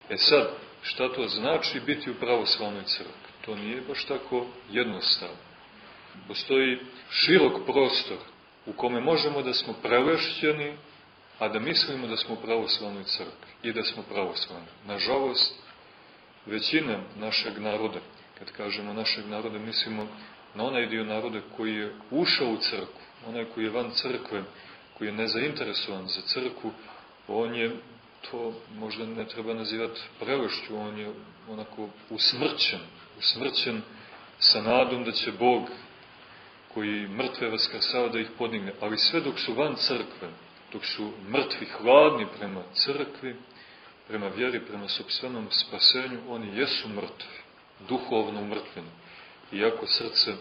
E sad, šta to znači biti u pravoslavnoj crkvi? To nije baš tako jednostavno. Postoji širok prostor u kome možemo da smo prelešćeni, a da mislimo da smo u pravoslavnoj crkvi i da smo pravoslavni. Nažalost, većina našeg naroda, kad kažemo našeg naroda, mislimo na onaj dio naroda koji je ušao u crkvu, onaj koji je van crkve, koji je nezainteresovan za crkvu, on je, to možda ne treba nazivati prelešću, on je onako usmrćen sa nadom da će Bog, koji mrtve vaskrsava, da ih podigne. Ali sve dok su van crkve, dok su mrtvi hladni prema crkvi, prema vjeri, prema sopstvenom spasenju, oni jesu mrtvi, duhovno umrtveni. Iako srce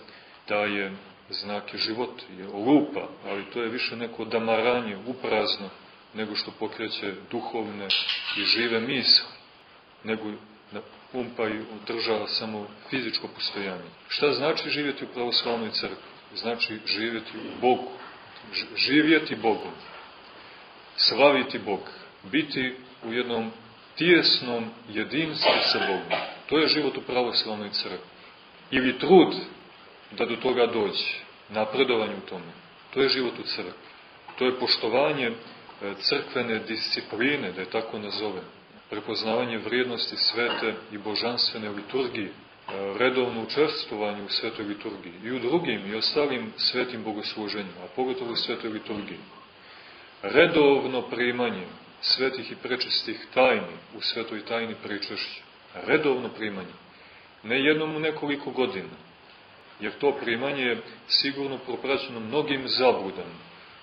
daje znake života, je lupa, ali to je više neko damaranje, uprazno, nego što pokreće duhovne i žive misli, nego pumpa i održava samo fizičko postojanje. Šta znači živjeti u pravoslavnoj crkvi? Znači živjeti u Bogu, živjeti Bogom, slaviti Boga, biti u jednom tijesnom jedinstvu sa Bogom. To je život u pravoslavnoj crkvi. Ili trud da do toga dođe, napredovanje u tome. To je život u crkvi. To je poštovanje crkvene discipline, da je tako nazovem. Prepoznavanje vrijednosti svete i božanstvene liturgije, redovno učestvovanje u svetoj liturgiji i u drugim i ostalim svetim bogosluženjima, a pogotovo u svetoj liturgiji. Redovno primanje svetih i prečistih tajni u svetoj tajni pričešća. Redovno primanje. Ne jednom u nekoliko godina. Jer to primanje je sigurno propraćeno mnogim zabludama.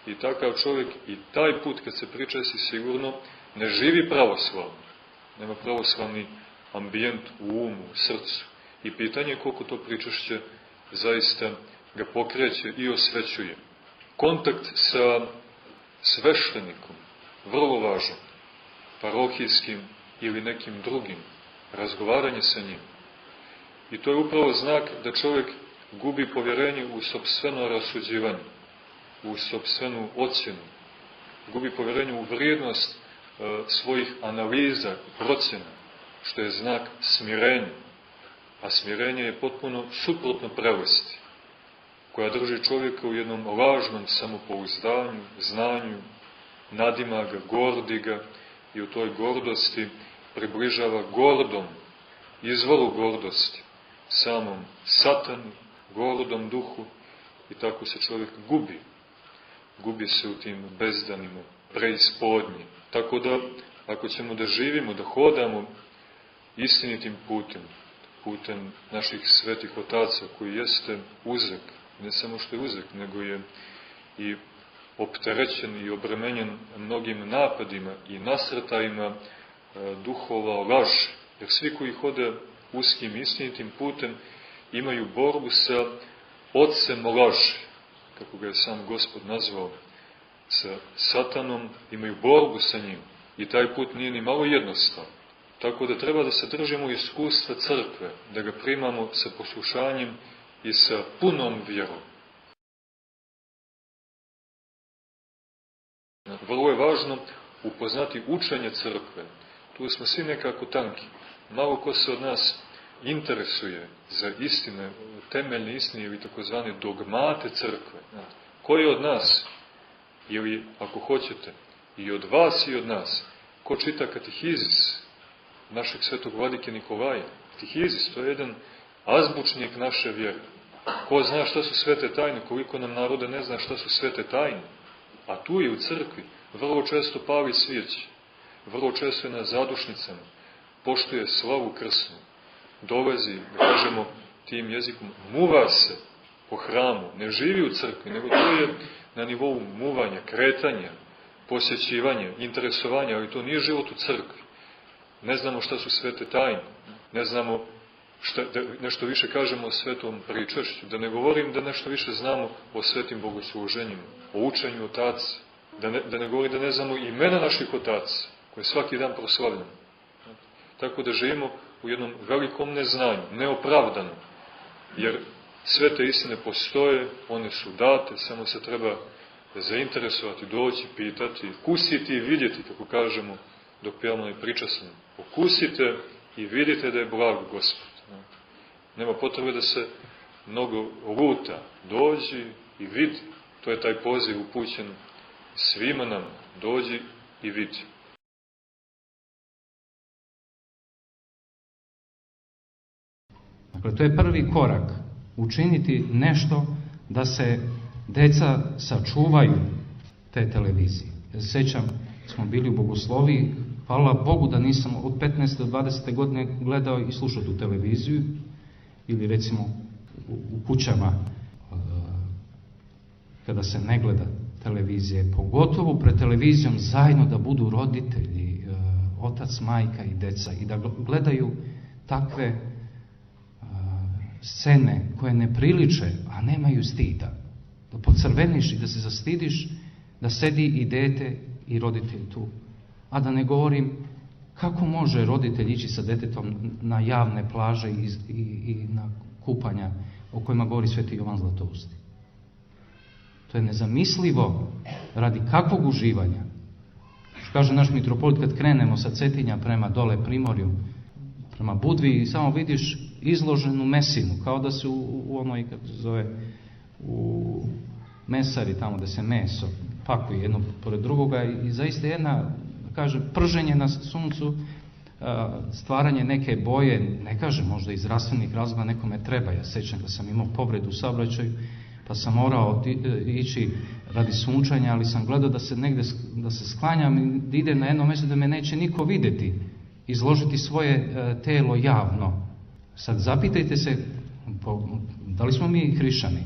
I takav čovjek i taj put kad se pričesti sigurno ne živi pravoslavno. Nema pravoslavni ambijent u umu, u srcu. I pitanje je koliko to pričešće zaista ga pokreće i osvećuje. Kontakt sa sveštenikom, vrlo važan, parohijskim ili nekim drugim, razgovaranje sa njim. I to je upravo znak da čovjek gubi povjerenje u sopstveno rasuđivanje, u sopstvenu ocjenu, gubi povjerenje u vrijednost svojih analiza, procjena, što je znak smirenja. A smirenje je potpuno suprotno prelesti, koja drži čovjeka u jednom lažnom samopouzdanju, znanju, nadima ga, gordi ga i u toj gordosti približava gordom, izvoru gordosti, samom satanu, gordom duhu i tako se čovjek gubi. Gubi se u tim bezdanima, preispodnji. Tako da, ako ćemo da živimo, da hodamo istinitim putem naših svetih otaca, koji jeste uzrok, ne samo što je uzrok, nego je i opterećen i obremenjen mnogim napadima i nasrtajima duhova laži. Jer svi koji hode uskim istinitim putem imaju borbu sa ocem laži, kako ga je sam Gospod nazvao, sa satanom, imaju borbu sa njim. I taj put nije ni malo jednostavan. Tako da treba da se držimo iskustva crkve, da ga primamo sa poslušanjem i sa punom vjerom. Vrlo je važno upoznati učenje crkve. Tu smo svi nekako tanki. Malo ko se od nas interesuje za istine, temeljne istine ili takozvane dogmate crkve. Koji od nas, ili ako hoćete, i od vas i od nas, ko čita katehizis našeg svetog vladike Nikolaja? Katehizis, to je jedan azbučnik naše vjere. Ko zna šta su svete tajne, koliko nam naroda ne zna šta su svete tajne. A tu je u crkvi vrlo često pali svijeće, vrlo često je na zadušnicama, poštuje slavu krsnu, dolazi, da kažemo tim jezikom, muva se po hramu, ne živi u crkvi, nego to je na nivou muvanja, kretanja, posjećivanja, interesovanja, ali to nije život u crkvi. Ne znamo šta su svete tajne, ne znamo da nešto više kažemo o svetom pričešću, da ne govorim da nešto više znamo o svetim bogosluženjima, o učenju otaca, da ne govorim da ne znamo imena naših otaca, koje svaki dan proslavljamo. Tako da živimo u jednom velikom neznanju, neopravdanom, jer sve te istine postoje, one su date, samo se treba zainteresovati, doći, pitati, kusiti i vidjeti, kako kažemo dok pjevamo i pričasno. Okusite i vidite da je blag Gospod. Nema potrebe da se mnogo luta. Dođi i vidi. To je taj poziv upućen svima nam. Dođi i vidi. Dakle, to je prvi korak. Učiniti nešto da se deca sačuvaju te televizije. Ja se sjećam, smo bili u Bogosloviji, hvala Bogu da nisam od 15. do 20. godine gledao i slušao tu televiziju, ili recimo u kućama kada se ne gleda televizije, pogotovo pred televizijom zajedno da budu roditelji, otac, majka i deca, i da gledaju takve scene koje ne priliče, a nemaju stida. Da pocrveniš i da se zastidiš, da sedi i dete i roditelj tu. A da ne govorim kako može roditelj ići sa detetom na javne plaže i na kupanja o kojima govori Sveti Jovan Zlatousti. To je nezamislivo radi kakvog uživanja. Što kaže naš mitropolit, kad krenemo sa Cetinja prema dole Primorju, prema Budvi, i samo vidiš izloženu mesinu, kao da se u onoj, kako se zove, u mesari, tamo da se meso pakuje jedno pored drugoga, i zaista jedna, kaže, prženje na suncu, stvaranje neke boje, ne kažem možda iz zdravstvenih razloga, nekome treba. Ja sećam da sam imao povredu u saobraćaju, pa sam morao ići radi sunčanja, ali sam gledao da se negde, da se sklanjam i da idem na jedno mjesto da me neće niko vidjeti, izložiti svoje telo javno. Sad zapitajte se, da li smo mi hrišćani?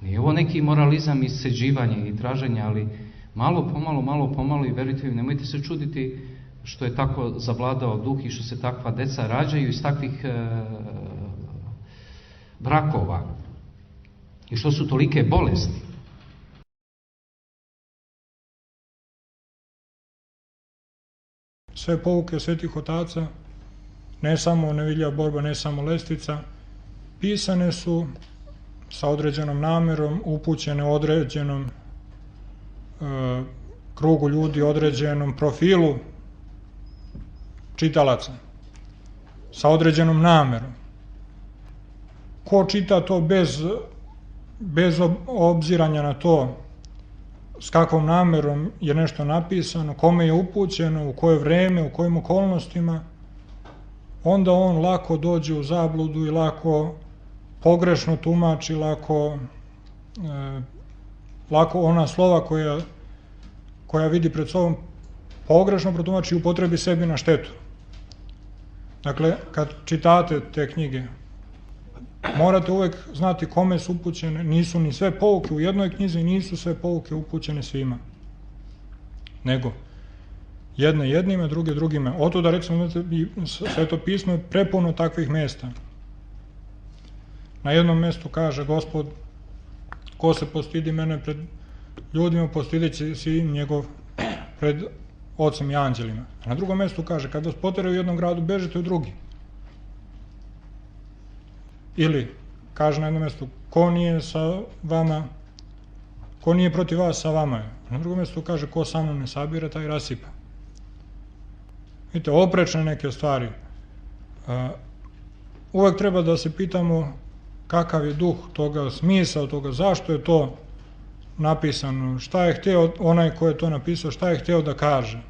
Nije ovo neki moralizam, isceđivanje i traženje, ali malo pomalo, i verujte mi, nemojte se čuditi što je tako zavladao duh i što se takva deca rađaju iz takvih brakova i što su tolike bolesti. Sve pouke svetih otaca, ne samo nevidljiva borba, ne samo lestvica, pisane su sa određenom namerom, upućene određenom krugu ljudi, određenom profilu čitalaca, sa određenom namerom. Ko čita to bez obziranja na to s kakvom namerom je nešto napisano, kome je upućeno, u koje vreme, u kojim okolnostima, onda on lako dođe u zabludu i lako pogrešno tumači, lako ona slova koja vidi pred sobom pogrešno protumači i upotrebi sebi na štetu. Dakle, kad čitate te knjige, morate uvek znati kome su upućene. Nisu ni sve pouke u jednoj knjizi, nisu sve pouke upućene svima. Nego, jedne jednima, druge drugima. Oto da recimo, Sveto pismo je prepuno takvih mesta. Na jednom mestu kaže Gospod, ko se postidi mene pred ljudima, postidit će sin njegov pred ocem i anđelima. A na drugom mestu kaže, kad vas poteraju u jednom gradu, bežite u drugi. Ili, kaže na jednom mestu, ko nije sa vama, ko nije protiv vas, sa vama je. Na drugom mestu kaže, ko sa mnom ne sabira, taj rasipa. Vidite, oprečne neke stvari. Uvek treba da se pitamo kakav je duh toga, smisao toga, zašto je to napisano, šta je hteo onaj ko je to napisao, šta je hteo da kaže.